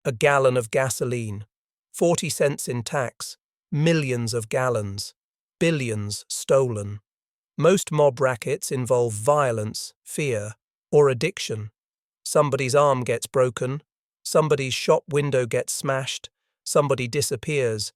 A gallon of gasoline, 40 cents in tax, millions of gallons, billions stolen. Most mob rackets involve violence, fear, or addiction. Somebody's arm gets broken, somebody's shop window gets smashed, somebody disappears.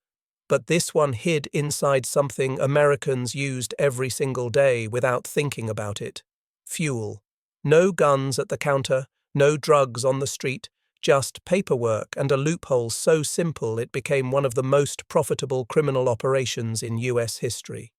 But this one hid inside something Americans used every single day without thinking about it. Fuel. No guns at the counter, no drugs on the street, just paperwork and a loophole so simple it became one of the most profitable criminal operations in US history.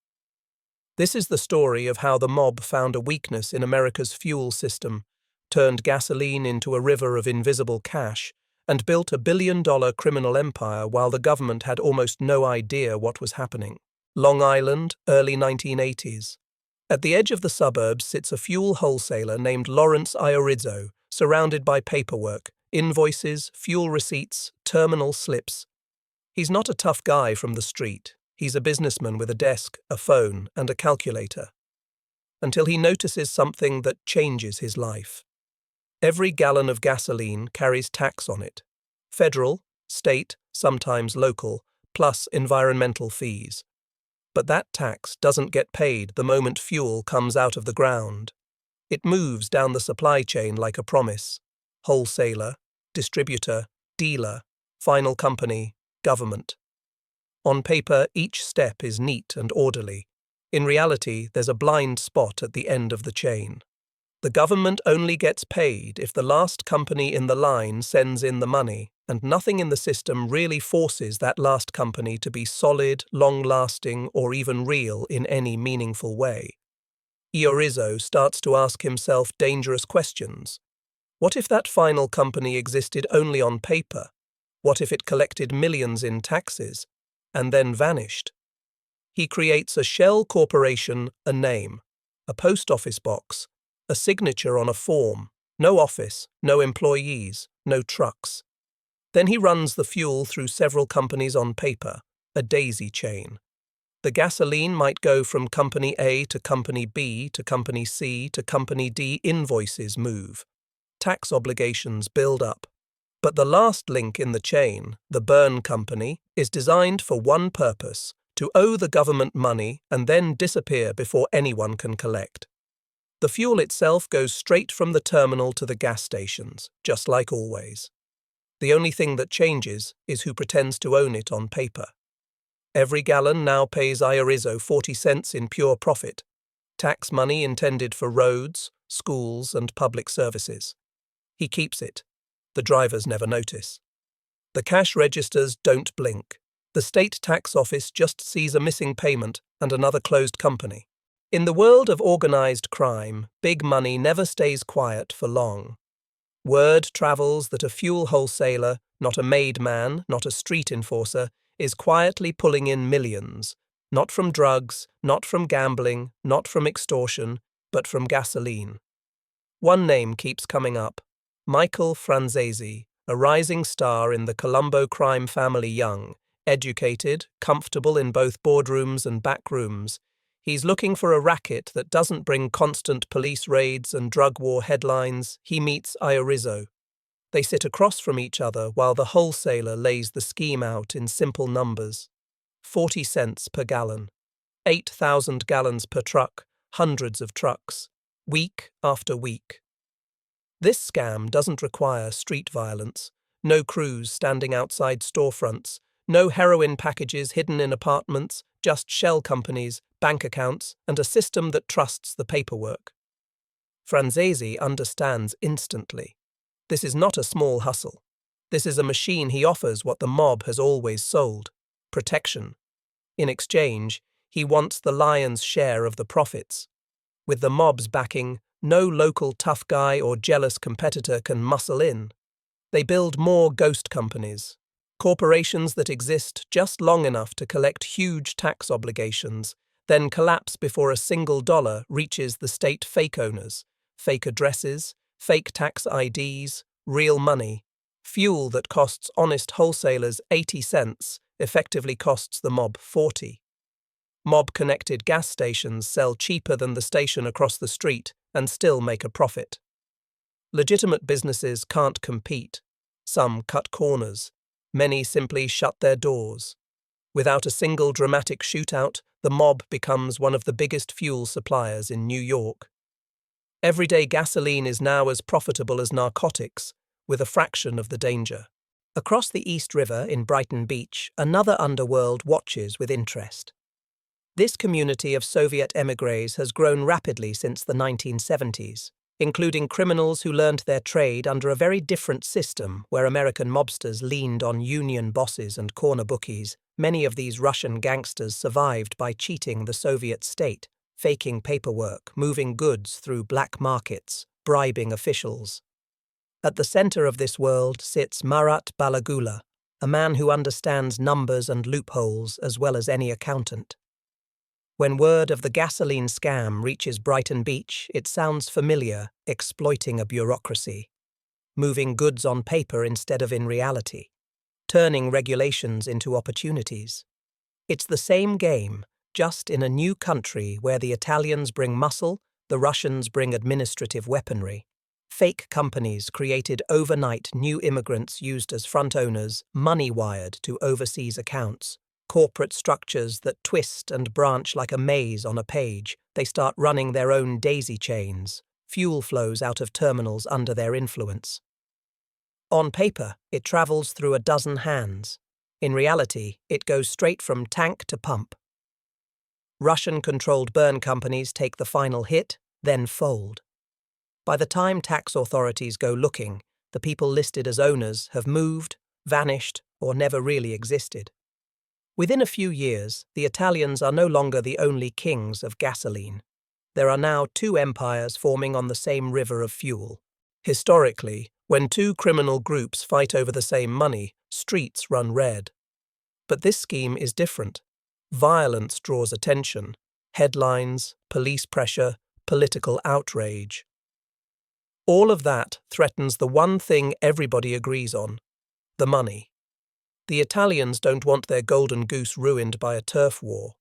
This is the story of how the mob found a weakness in America's fuel system, turned gasoline into a river of invisible cash, and built a billion-dollar criminal empire while the government had almost no idea what was happening. Long Island, early 1980s. At the edge of the suburbs sits a fuel wholesaler named Lawrence Iorizzo, surrounded by paperwork, invoices, fuel receipts, terminal slips. He's not a tough guy from the street. He's a businessman with a desk, a phone, and a calculator. Until he notices something that changes his life. Every gallon of gasoline carries tax on it. Federal, state, sometimes local, plus environmental fees. But that tax doesn't get paid the moment fuel comes out of the ground. It moves down the supply chain like a promise. Wholesaler, distributor, dealer, final company, government. On paper, each step is neat and orderly. In reality, there's a blind spot at the end of the chain. The government only gets paid if the last company in the line sends in the money, and nothing in the system really forces that last company to be solid, long-lasting, or even real in any meaningful way. Iorizzo starts to ask himself dangerous questions. What if that final company existed only on paper? What if it collected millions in taxes, and then vanished? He creates a shell corporation, a name, a post office box, a signature on a form, no office, no employees, no trucks. Then he runs the fuel through several companies on paper, a daisy chain. The gasoline might go from company A to company B to company C to company D. Invoices move. Tax obligations build up. But the last link in the chain, the burn company, is designed for one purpose, to owe the government money and then disappear before anyone can collect. The fuel itself goes straight from the terminal to the gas stations, just like always. The only thing that changes is who pretends to own it on paper. Every gallon now pays Iorizzo 40 cents in pure profit, tax money intended for roads, schools, and public services. He keeps it. The drivers never notice. The cash registers don't blink. The state tax office just sees a missing payment and another closed company. In the world of organized crime, big money never stays quiet for long. Word travels that a fuel wholesaler, not a made man, not a street enforcer, is quietly pulling in millions, not from drugs, not from gambling, not from extortion, but from gasoline. One name keeps coming up, Michael Franzese, a rising star in the Colombo crime family young, educated, comfortable in both boardrooms and back rooms. He's looking for a racket that doesn't bring constant police raids and drug war headlines. He meets Iorizzo. They sit across from each other while the wholesaler lays the scheme out in simple numbers. 40 cents per gallon. 8,000 gallons per truck, hundreds of trucks, week after week. This scam doesn't require street violence, no crews standing outside storefronts, no heroin packages hidden in apartments, just shell companies, bank accounts, and a system that trusts the paperwork. Franzese understands instantly. This is not a small hustle. This is a machine. He offers what the mob has always sold: protection. In exchange, he wants the lion's share of the profits. With the mob's backing, no local tough guy or jealous competitor can muscle in. They build more ghost companies, corporations that exist just long enough to collect huge tax obligations, then collapse before a single dollar reaches the state fake owners, fake addresses, fake tax IDs, real money. Fuel that costs honest wholesalers 80 cents effectively costs the mob 40. Mob-connected gas stations sell cheaper than the station across the street and still make a profit. Legitimate businesses can't compete. Some cut corners. Many simply shut their doors. Without a single dramatic shootout, the mob becomes one of the biggest fuel suppliers in New York. Everyday gasoline is now as profitable as narcotics, with a fraction of the danger. Across the East River in Brighton Beach, another underworld watches with interest. This community of Soviet émigrés has grown rapidly since the 1970s, including criminals who learned their trade under a very different system where American mobsters leaned on union bosses and corner bookies. Many of these Russian gangsters survived by cheating the Soviet state, faking paperwork, moving goods through black markets, bribing officials. At the center of this world sits Marat Balagula, a man who understands numbers and loopholes as well as any accountant. When word of the gasoline scam reaches Brighton Beach, it sounds familiar, exploiting a bureaucracy, moving goods on paper instead of in reality, turning regulations into opportunities. It's the same game, just in a new country where the Italians bring muscle, the Russians bring administrative weaponry. Fake companies created overnight, new immigrants used as front owners, money wired to overseas accounts. Corporate structures that twist and branch like a maze on a page. They start running their own daisy chains. Fuel flows out of terminals under their influence. On paper, it travels through a dozen hands. In reality, it goes straight from tank to pump. Russian-controlled burn companies take the final hit, then fold. By the time tax authorities go looking, the people listed as owners have moved, vanished, or never really existed. Within a few years, the Italians are no longer the only kings of gasoline. There are now two empires forming on the same river of fuel. Historically, when two criminal groups fight over the same money, streets run red. But this scheme is different. Violence draws attention, headlines, police pressure, political outrage. All of that threatens the one thing everybody agrees on: the money. The Italians don't want their golden goose ruined by a turf war.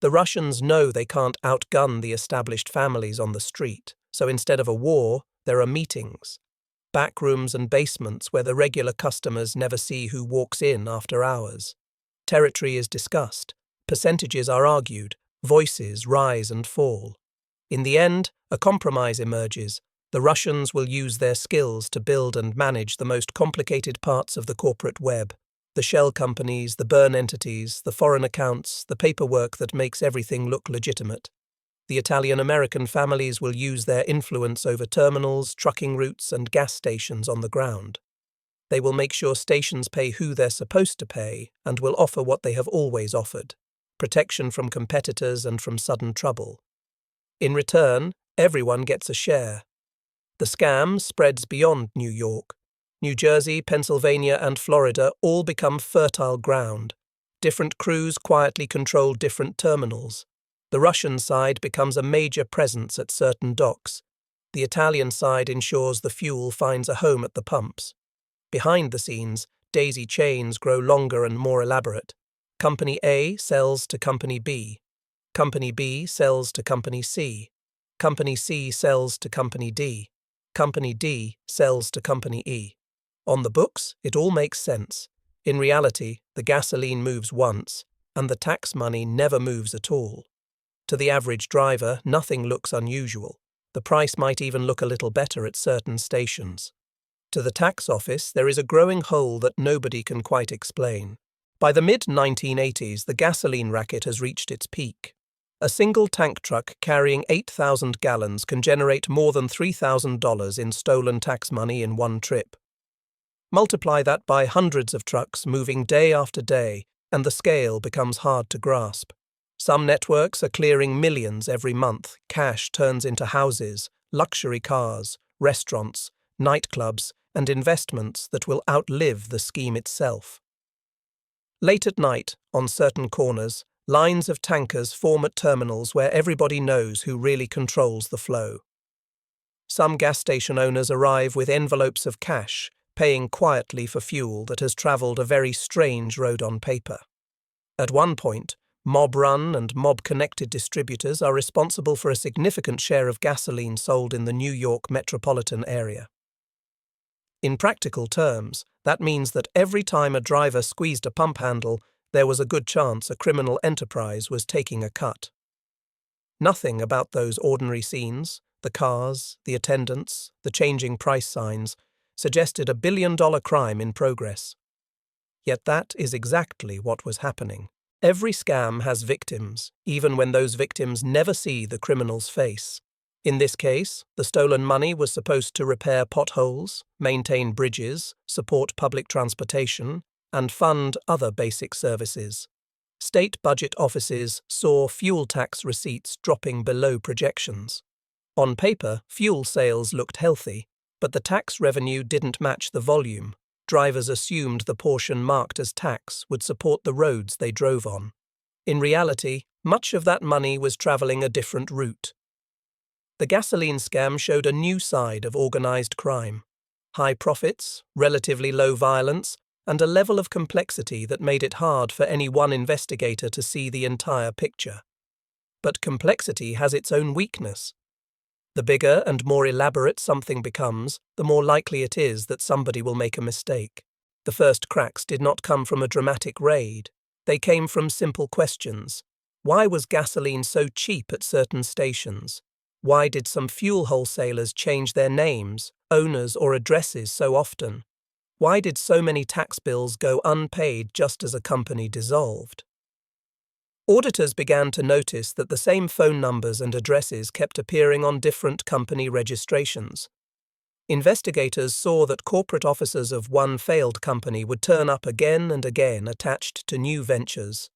The Russians know they can't outgun the established families on the street, so instead of a war, there are meetings, backrooms and basements where the regular customers never see who walks in after hours. Territory is discussed, percentages are argued, voices rise and fall. In the end, a compromise emerges. The Russians will use their skills to build and manage the most complicated parts of the corporate web. The shell companies, the burn entities, the foreign accounts, the paperwork that makes everything look legitimate. The Italian-American families will use their influence over terminals, trucking routes, and gas stations on the ground. They will make sure stations pay who they're supposed to pay and will offer what they have always offered: protection from competitors and from sudden trouble. In return, everyone gets a share. The scam spreads beyond New York. New Jersey, Pennsylvania, and Florida all become fertile ground. Different crews quietly control different terminals. The Russian side becomes a major presence at certain docks. The Italian side ensures the fuel finds a home at the pumps. Behind the scenes, daisy chains grow longer and more elaborate. Company A sells to Company B. Company B sells to Company C. Company C sells to Company D. Company D sells to Company E. On the books, it all makes sense. In reality, the gasoline moves once, and the tax money never moves at all. To the average driver, nothing looks unusual. The price might even look a little better at certain stations. To the tax office, there is a growing hole that nobody can quite explain. By the mid-1980s, the gasoline racket has reached its peak. A single tank truck carrying 8,000 gallons can generate more than $3,000 in stolen tax money in one trip. Multiply that by hundreds of trucks moving day after day, and the scale becomes hard to grasp. Some networks are clearing millions every month. Cash turns into houses, luxury cars, restaurants, nightclubs, and investments that will outlive the scheme itself. Late at night, on certain corners, lines of tankers form at terminals where everybody knows who really controls the flow. Some gas station owners arrive with envelopes of cash, paying quietly for fuel that has travelled a very strange road on paper. At one point, mob-run and mob-connected distributors are responsible for a significant share of gasoline sold in the New York metropolitan area. In practical terms, that means that every time a driver squeezed a pump handle, there was a good chance a criminal enterprise was taking a cut. Nothing about those ordinary scenes, the cars, the attendants, the changing price signs, suggested a billion-dollar crime in progress. Yet that is exactly what was happening. Every scam has victims, even when those victims never see the criminal's face. In this case, the stolen money was supposed to repair potholes, maintain bridges, support public transportation, and fund other basic services. State budget offices saw fuel tax receipts dropping below projections. On paper, fuel sales looked healthy, but the tax revenue didn't match the volume. Drivers assumed the portion marked as tax would support the roads they drove on. In reality, much of that money was traveling a different route. The gasoline scam showed a new side of organized crime. High profits, relatively low violence, and a level of complexity that made it hard for any one investigator to see the entire picture. But complexity has its own weakness. The bigger and more elaborate something becomes, the more likely it is that somebody will make a mistake. The first cracks did not come from a dramatic raid. They came from simple questions. Why was gasoline so cheap at certain stations? Why did some fuel wholesalers change their names, owners, or addresses so often? Why did so many tax bills go unpaid just as a company dissolved? Auditors began to notice that the same phone numbers and addresses kept appearing on different company registrations. Investigators saw that corporate officers of one failed company would turn up again and again attached to new ventures.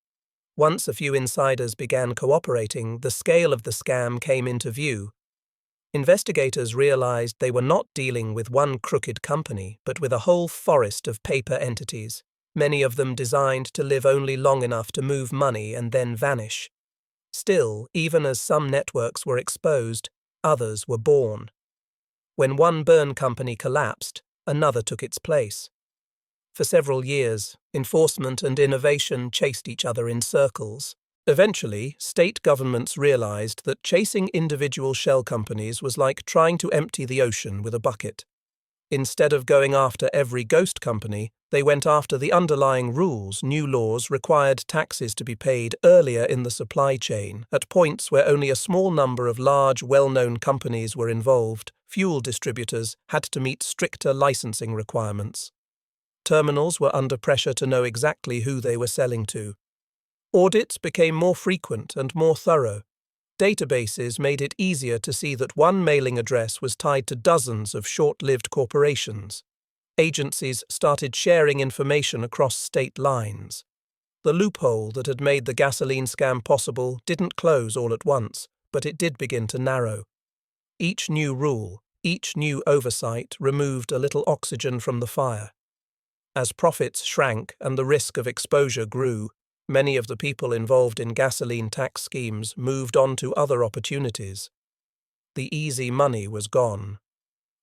Once a few insiders began cooperating, the scale of the scam came into view. Investigators realized they were not dealing with one crooked company, but with a whole forest of paper entities, many of them designed to live only long enough to move money and then vanish. Still, even as some networks were exposed, others were born. When one burn company collapsed, another took its place. For several years, enforcement and innovation chased each other in circles. Eventually, state governments realized that chasing individual shell companies was like trying to empty the ocean with a bucket. Instead of going after every ghost company, they went after the underlying rules. New laws required taxes to be paid earlier in the supply chain, at points where only a small number of large, well-known companies were involved. Fuel distributors had to meet stricter licensing requirements. Terminals were under pressure to know exactly who they were selling to. Audits became more frequent and more thorough. Databases made it easier to see that one mailing address was tied to dozens of short-lived corporations. Agencies started sharing information across state lines. The loophole that had made the gasoline scam possible didn't close all at once, but it did begin to narrow. Each new rule, each new oversight removed a little oxygen from the fire. As profits shrank and the risk of exposure grew, many of the people involved in gasoline tax schemes moved on to other opportunities. The easy money was gone.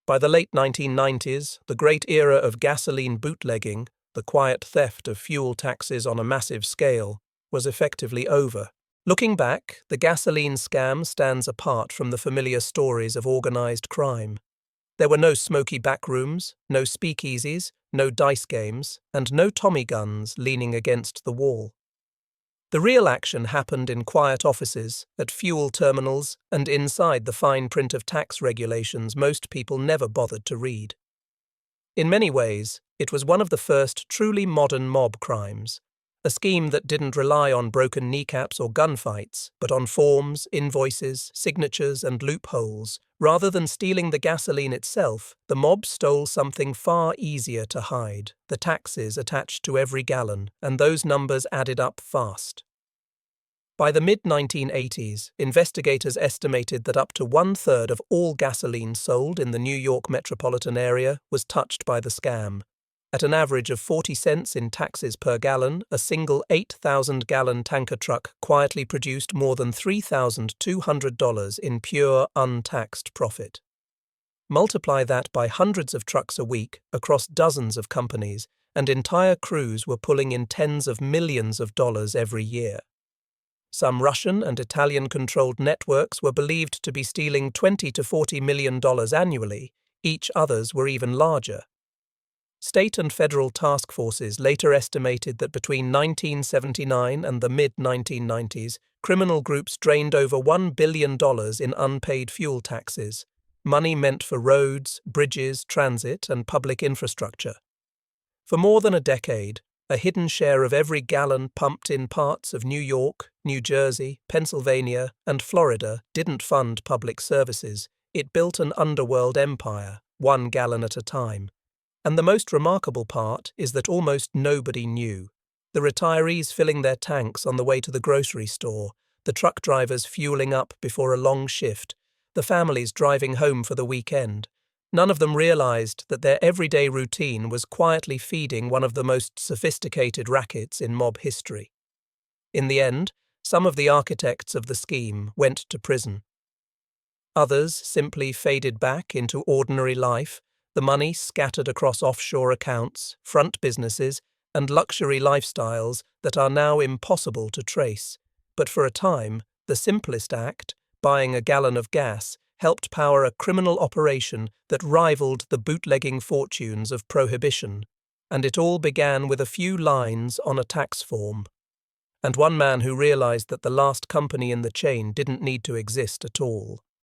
By the late 1990s, the great era of gasoline bootlegging, the quiet theft of fuel taxes on a massive scale, was effectively over. Looking back, the gasoline scam stands apart from the familiar stories of organized crime. There were no smoky backrooms, no speakeasies, no dice games, and no Tommy guns leaning against the wall. The real action happened in quiet offices, at fuel terminals, and inside the fine print of tax regulations most people never bothered to read. In many ways, it was one of the first truly modern mob crimes, a scheme that didn't rely on broken kneecaps or gunfights, but on forms, invoices, signatures, and loopholes. Rather than stealing the gasoline itself, the mob stole something far easier to hide: the taxes attached to every gallon, and those numbers added up fast. By the mid-1980s, investigators estimated that up to one-third of all gasoline sold in the New York metropolitan area was touched by the scam. At an average of 40 cents in taxes per gallon, a single 8,000-gallon tanker truck quietly produced more than $3,200 in pure, untaxed profit. Multiply that by hundreds of trucks a week across dozens of companies, and entire crews were pulling in tens of millions of dollars every year. Some Russian and Italian-controlled networks were believed to be stealing $20 to $40 million annually. Others were even larger. State and federal task forces later estimated that between 1979 and the mid-1990s, criminal groups drained over $1 billion in unpaid fuel taxes, money meant for roads, bridges, transit, and public infrastructure. For more than a decade, a hidden share of every gallon pumped in parts of New York, New Jersey, Pennsylvania, and Florida didn't fund public services. It built an underworld empire, 1 gallon at a time. And the most remarkable part is that almost nobody knew. The retirees filling their tanks on the way to the grocery store, the truck drivers fueling up before a long shift, the families driving home for the weekend. None of them realized that their everyday routine was quietly feeding one of the most sophisticated rackets in mob history. In the end, some of the architects of the scheme went to prison. Others simply faded back into ordinary life, the money scattered across offshore accounts, front businesses, and luxury lifestyles that are now impossible to trace. But for a time, the simplest act, buying a gallon of gas, helped power a criminal operation that rivaled the bootlegging fortunes of prohibition. And it all began with a few lines on a tax form. And one man who realized that the last company in the chain didn't need to exist at all.